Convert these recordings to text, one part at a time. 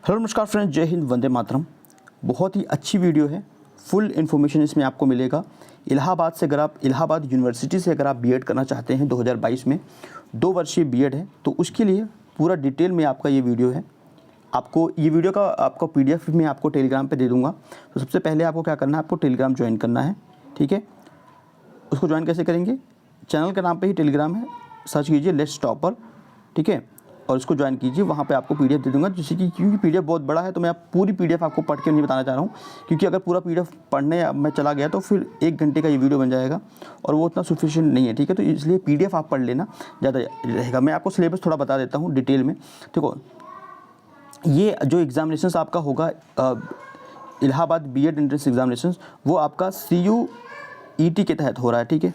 Hello नमस्कार friends, जय हिंद, वंदे मातरम। बहुत ही अच्छी वीडियो है, फुल इन्फॉर्मेशन इसमें आपको मिलेगा। इलाहाबाद यूनिवर्सिटी से अगर आप बीएड करना चाहते हैं 2022 में 2 वर्षीय बीएड है, तो उसके लिए पूरा डिटेल में आपका ये वीडियो है। आपको ये वीडियो का आपको पीडीएफ में आपको टेलीग्राम पे दे दूंगा। तो सबसे पहले आपको क्या करना है, आपको टेलीग्राम ज्वाइन करना है, ठीक है। उसको ज्वाइन कैसे करेंगे, चैनल के नाम पे ही टेलीग्राम है, सर्च कीजिए लेट्स टॉपर, ठीक है, और इसको ज्वाइन कीजिए। वहाँ पे आपको पीडीएफ दे दूंगा, जैसे कि क्योंकि पीडीएफ बहुत बड़ा है तो मैं आप पूरी पीडीएफ आपको पढ़ के नहीं बताना चाह रहा हूँ, क्योंकि अगर पूरा पीडीएफ पढ़ने मैं चला गया तो फिर 1 घंटे का ये वीडियो बन जाएगा और वो उतना सफिशिएंट नहीं है, ठीक है। तो इसलिए पीडीएफ आप पढ़ लेना, ज़्यादा रहेगा। मैं आपको सिलेबस थोड़ा बता देता हूँ डिटेल में। देखो, ये जो एग्जामिनेशन आपका होगा इलाहाबाद बीएड एंट्रेंस एग्जामिनेशन, वो आपका CUET के तहत हो रहा है, ठीक है।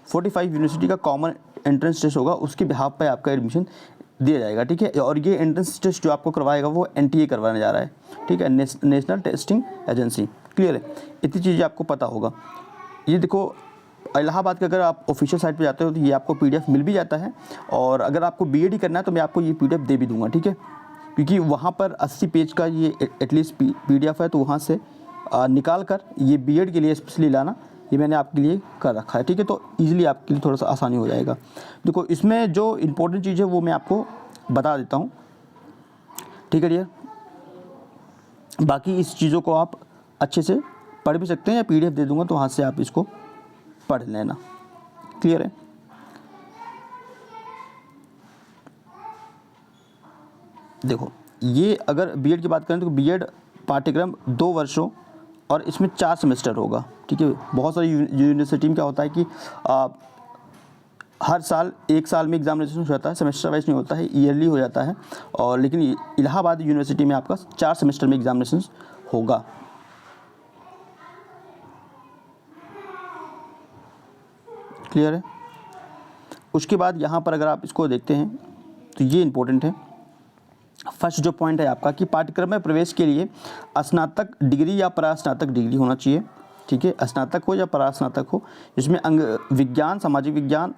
45 यूनिवर्सिटी का कॉमन एंट्रेंस टेस्ट होगा, उसके बिहाफ पे आपका एडमिशन दिया जाएगा, ठीक है। और ये एंट्रेंस टेस्ट जो आपको करवाएगा वो NTA करवाने जा रहा है, ठीक है, नेशनल टेस्टिंग एजेंसी। क्लियर है, इतनी चीज़ें आपको पता होगा। ये देखो, इलाहाबाद के अगर आप ऑफिशियल साइट पे जाते हो तो ये आपको पीडीएफ मिल भी जाता है, और अगर आपको बीएड ही करना है तो मैं आपको ये पीडीएफ दे भी दूंगा, ठीक है, क्योंकि वहाँ पर 80 पेज का ये एटलीस्ट पीडीएफ है। तो वहाँ से निकाल कर ये बीएड के लिए स्पेशली लाना, ये मैंने आपके लिए कर रखा है, ठीक है। तो ईजिली आपके लिए थोड़ा सा आसानी हो जाएगा। देखो, इसमें जो इम्पोर्टेंट चीज़ है वो मैं आपको बता देता हूँ, ठीक है डियर। बाकी इस चीज़ों को आप अच्छे से पढ़ भी सकते हैं, या पीडीएफ दे दूंगा तो वहाँ से आप इसको पढ़ लेना। क्लियर है। देखो, ये अगर बीएड की बात करें तो बीएड पाठ्यक्रम 2 वर्षों और इसमें 4 सेमेस्टर होगा, ठीक है। बहुत सारी यूनिवर्सिटी में क्या होता है कि हर साल 1 साल में एग्जामिनेशन हो जाता है, सेमेस्टर वाइज नहीं होता है, ईयरली हो जाता है। और लेकिन इलाहाबाद यूनिवर्सिटी में आपका 4 सेमेस्टर में एग्जामिनेशन होगा। क्लियर है। उसके बाद यहाँ पर अगर आप इसको देखते हैं तो ये इम्पोर्टेंट है। फर्स्ट जो पॉइंट है आपका कि पाठ्यक्रम में प्रवेश के लिए स्नातक डिग्री या परास्नातक डिग्री होना चाहिए, ठीक है। स्नातक हो या परास्नातक हो, जिसमें अंग विज्ञान, सामाजिक विज्ञान,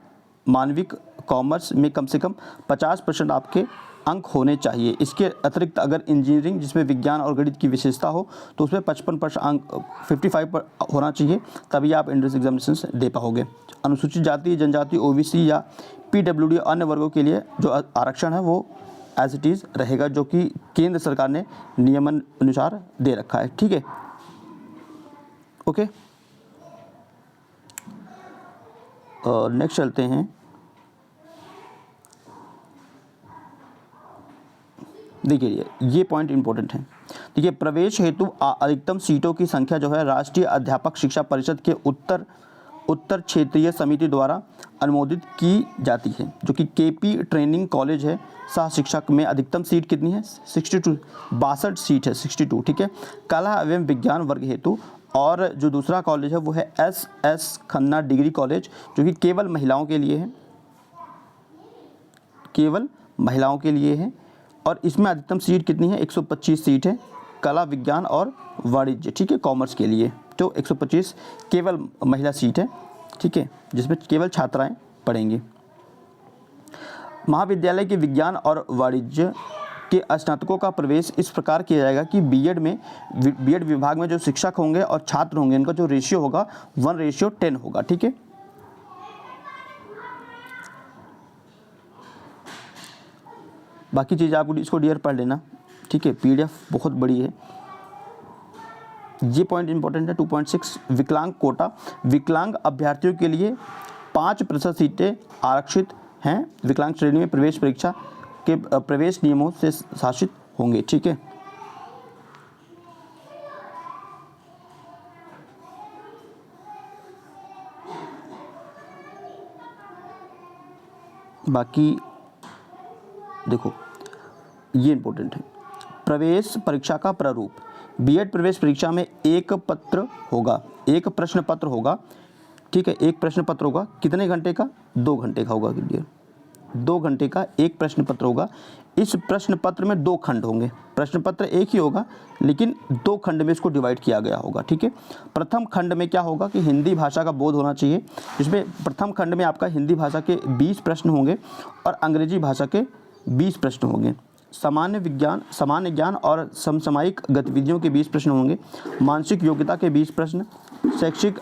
मानविक, कॉमर्स में कम से कम 50% आपके अंक होने चाहिए। इसके अतिरिक्त अगर इंजीनियरिंग जिसमें विज्ञान और गणित की विशेषता हो तो उसमें 55% अंक 55 पर होना चाहिए, तभी आप एंट्रेंस एग्जामिनेशन दे पाओगे। अनुसूचित जाति, जनजाति, OBC या PWD अन्य वर्गों के लिए जो आरक्षण है वो एज इट इज़ रहेगा, जो कि केंद्र सरकार ने नियमन अनुसार दे रखा है, ठीक है। ओके, नेक्स्ट चलते हैं। देखिए, ये पॉइंट इंपॉर्टेंट है। देखिए, प्रवेश हेतु अधिकतम सीटों की संख्या जो है राष्ट्रीय अध्यापक शिक्षा परिषद के उत्तर क्षेत्रीय समिति द्वारा अनुमोदित की जाती है, जो कि KP ट्रेनिंग कॉलेज है। सह शिक्षक में अधिकतम सीट कितनी है, 62 सीट है, 62, ठीक है। कला एवं विज्ञान वर्ग हेतु, और जो दूसरा कॉलेज है वो है SS खन्ना डिग्री कॉलेज, जो कि केवल महिलाओं के लिए है, केवल महिलाओं के लिए है। और इसमें अधिकतम सीट कितनी है, 125 सीट है, कला, विज्ञान और वाणिज्य, ठीक है, कॉमर्स के लिए। तो 125 केवल महिला सीट है, ठीक है, जिसमें केवल छात्राएं पढ़ेंगी। महाविद्यालय के विज्ञान और वाणिज्य के स्नातकों का प्रवेश इस प्रकार किया जाएगा कि बीएड विभाग में जो शिक्षक होंगे और छात्र होंगे, इनका जो रेशियो होगा 1:10 होगा, ठीक है। बाकी चीज़ आप इसको डियर पढ़ लेना, ठीक है। पीडीएफ बहुत बड़ी है। ये पॉइंट इंपॉर्टेंट है। 2.6 विकलांग कोटा, विकलांग अभ्यर्थियों के लिए 5% सीटें आरक्षित हैं। विकलांग श्रेणी में प्रवेश परीक्षा के प्रवेश नियमों से शासित होंगे, ठीक है। बाकी देखो, ये इंपॉर्टेंट है। प्रवेश परीक्षा का प्रारूप, बीएड प्रवेश परीक्षा में एक प्रश्न पत्र होगा, ठीक है। एक प्रश्न पत्र होगा, कितने घंटे का, 2 घंटे का होगा, 2 घंटे का एक प्रश्न पत्र होगा। इस प्रश्न पत्र में 2 खंड होंगे। प्रश्न पत्र एक ही होगा लेकिन 2 खंड में इसको डिवाइड किया गया होगा, ठीक है। प्रथम खंड में क्या होगा कि हिंदी भाषा का बोध होना चाहिए, जिसमें प्रथम खंड में आपका हिंदी भाषा के 20 प्रश्न होंगे और अंग्रेजी भाषा के 20 प्रश्न होंगे। सामान्य ज्ञान और समसामयिक गतिविधियों के 20 प्रश्न होंगे, मानसिक योग्यता के 20 प्रश्न, शैक्षिक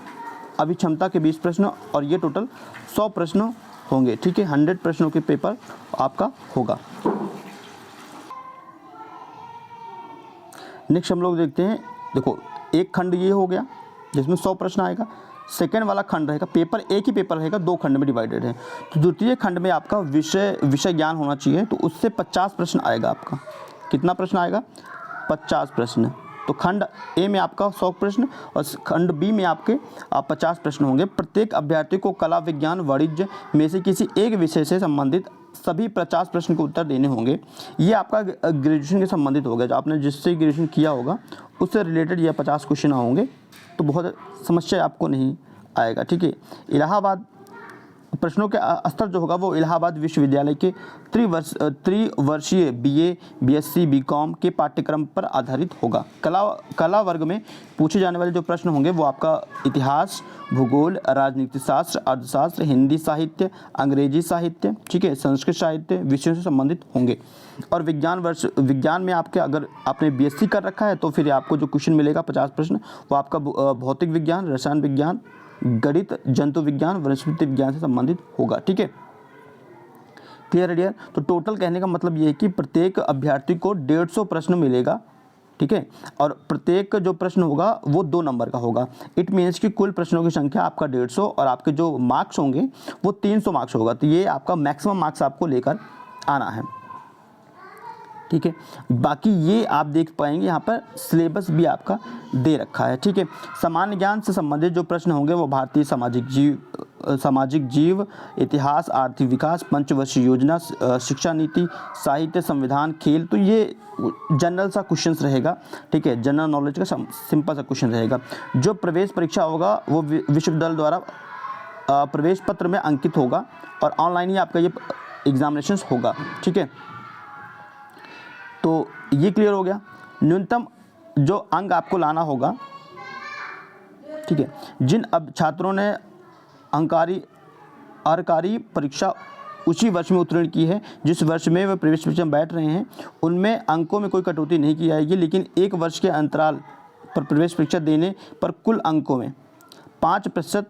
अभिक्षमता के 20 प्रश्न, और ये टोटल 100 प्रश्न होंगे। ठीक है, 100 प्रश्नों के पेपर आपका होगा। नेक्स्ट हम लोग देखते हैं, देखो एक खंड ये हो गया जिसमें 100 प्रश्न आएगा। सेकेंड वाला खंड रहेगा, पेपर एक ही पेपर रहेगा, 2 खंड में डिवाइडेड है। तो द्वितीय खंड में आपका विषय ज्ञान होना चाहिए, तो उससे 50 प्रश्न आएगा आपका। कितना प्रश्न आएगा? 50 प्रश्न। तो खंड ए में आपका 100 प्रश्न और खंड बी में आपके 50 प्रश्न होंगे। प्रत्येक अभ्यर्थी को कला, विज्ञान, वाणिज्य में से किसी एक विषय से संबंधित सभी 50 प्रश्न के उत्तर देने होंगे। ये आपका ग्रेजुएशन के संबंधित होगा, जो आपने जिससे ग्रेजुएशन किया होगा उससे रिलेटेड ये 50 क्वेश्चन होंगे, तो बहुत समस्या आपको नहीं आएगा। ठीक है, इलाहाबाद प्रश्नों के स्तर जो होगा वो इलाहाबाद विश्वविद्यालय के त्रिवर्षीय BA, BSc, BCom के पाठ्यक्रम पर आधारित होगा। कला वर्ग में पूछे जाने वाले जो प्रश्न होंगे वो आपका इतिहास, भूगोल, राजनीति शास्त्र, अर्थशास्त्र, हिंदी साहित्य, अंग्रेजी साहित्य, ठीक है, संस्कृत साहित्य विषयों से संबंधित होंगे। और विज्ञान में आपके अगर आपने BSc कर रखा है तो फिर आपको जो क्वेश्चन मिलेगा 50 प्रश्न वो आपका भौतिक विज्ञान, रसायन विज्ञान, गणित, जंतु विज्ञान, वनस्पति विज्ञान से संबंधित होगा। ठीक है, क्लियर है डियर? तो टोटल कहने का मतलब ये है कि प्रत्येक अभ्यर्थी को 150 प्रश्न मिलेगा। ठीक है, और प्रत्येक जो प्रश्न होगा वो 2 नंबर का होगा। इट मीन्स कि कुल प्रश्नों की संख्या आपका 150 और आपके जो मार्क्स होंगे वो 300 मार्क्स होगा। तो ये आपका मैक्सिमम मार्क्स आपको लेकर आना है। ठीक है, बाकी ये आप देख पाएंगे यहाँ पर सिलेबस भी आपका दे रखा है। ठीक है, सामान्य ज्ञान से संबंधित जो प्रश्न होंगे वो भारतीय सामाजिक जीव, इतिहास, आर्थिक विकास, पंचवर्षीय योजना, शिक्षा नीति, साहित्य, संविधान, खेल, तो ये जनरल सा क्वेश्चंस रहेगा। ठीक है, जनरल नॉलेज का सिंपल सा क्वेश्चन रहेगा। जो प्रवेश परीक्षा होगा वो विश्वविद्यालय द्वारा प्रवेश पत्र में अंकित होगा और ऑनलाइन ही आपका ये एग्जामिनेशन होगा। ठीक है, तो ये क्लियर हो गया। न्यूनतम जो अंक आपको लाना होगा, ठीक है, जिन अब छात्रों ने अर्हकारी परीक्षा उसी वर्ष में उत्तीर्ण की है जिस वर्ष में वे प्रवेश परीक्षा में बैठ रहे हैं, उनमें अंकों में कोई कटौती नहीं की जाएगी, लेकिन 1 वर्ष के अंतराल पर प्रवेश परीक्षा देने पर कुल अंकों में 5%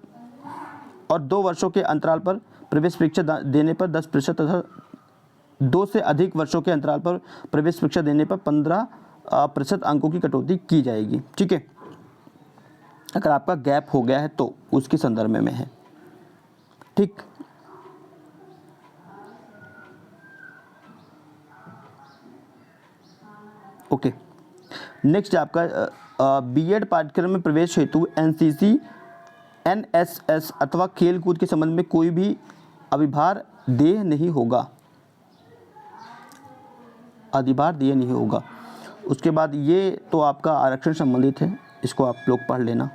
और 2 वर्षों के अंतराल पर प्रवेश परीक्षा देने पर 10% तथा 2 से अधिक वर्षों के अंतराल पर प्रवेश परीक्षा देने पर 15% अंकों की कटौती की जाएगी। ठीक है, अगर आपका गैप हो गया है तो उसके संदर्भ में है। ठीक, ओके। नेक्स्ट आपका बीएड पाठ्यक्रम में प्रवेश हेतु NCC, NSS अथवा खेल कूद के संबंध में कोई भी अधिभार देय नहीं होगा। उसके बाद ये तो आपका आरक्षण संबंधित है, इसको आप लोग पढ़ लेना।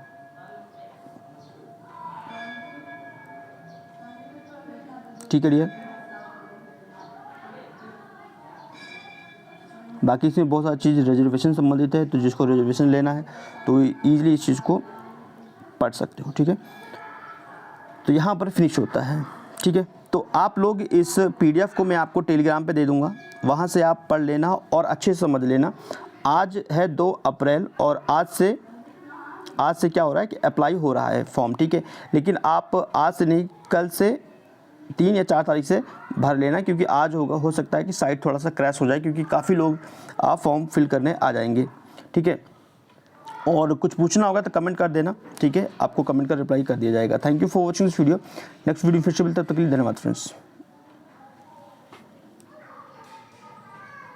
ठीक है डियर, बाकी इसमें बहुत सारी चीज़ रिजर्वेशन संबंधित है, तो जिसको रिजर्वेशन लेना है तो ईजिली इस चीज़ को पढ़ सकते हो। ठीक है, तो यहाँ पर फिनिश होता है। ठीक है, तो आप लोग इस PDF को मैं आपको टेलीग्राम पे दे दूँगा, वहाँ से आप पढ़ लेना और अच्छे से समझ लेना। आज है 2 अप्रैल और आज से क्या हो रहा है कि अप्लाई हो रहा है फॉर्म। ठीक है, लेकिन आप आज से नहीं, कल से 3 या 4 तारीख से भर लेना, क्योंकि आज हो सकता है कि साइट थोड़ा सा क्रैश हो जाए, क्योंकि काफ़ी लोग फॉर्म फिल करने आ जाएंगे। ठीक है, और कुछ पूछना होगा तो कमेंट कर देना। ठीक है, आपको कमेंट का रिप्लाई कर दिया जाएगा। Thank you for watching this video. Next video फिर से मिलता है, तब तक के लिए धन्यवाद फ्रेंड्स।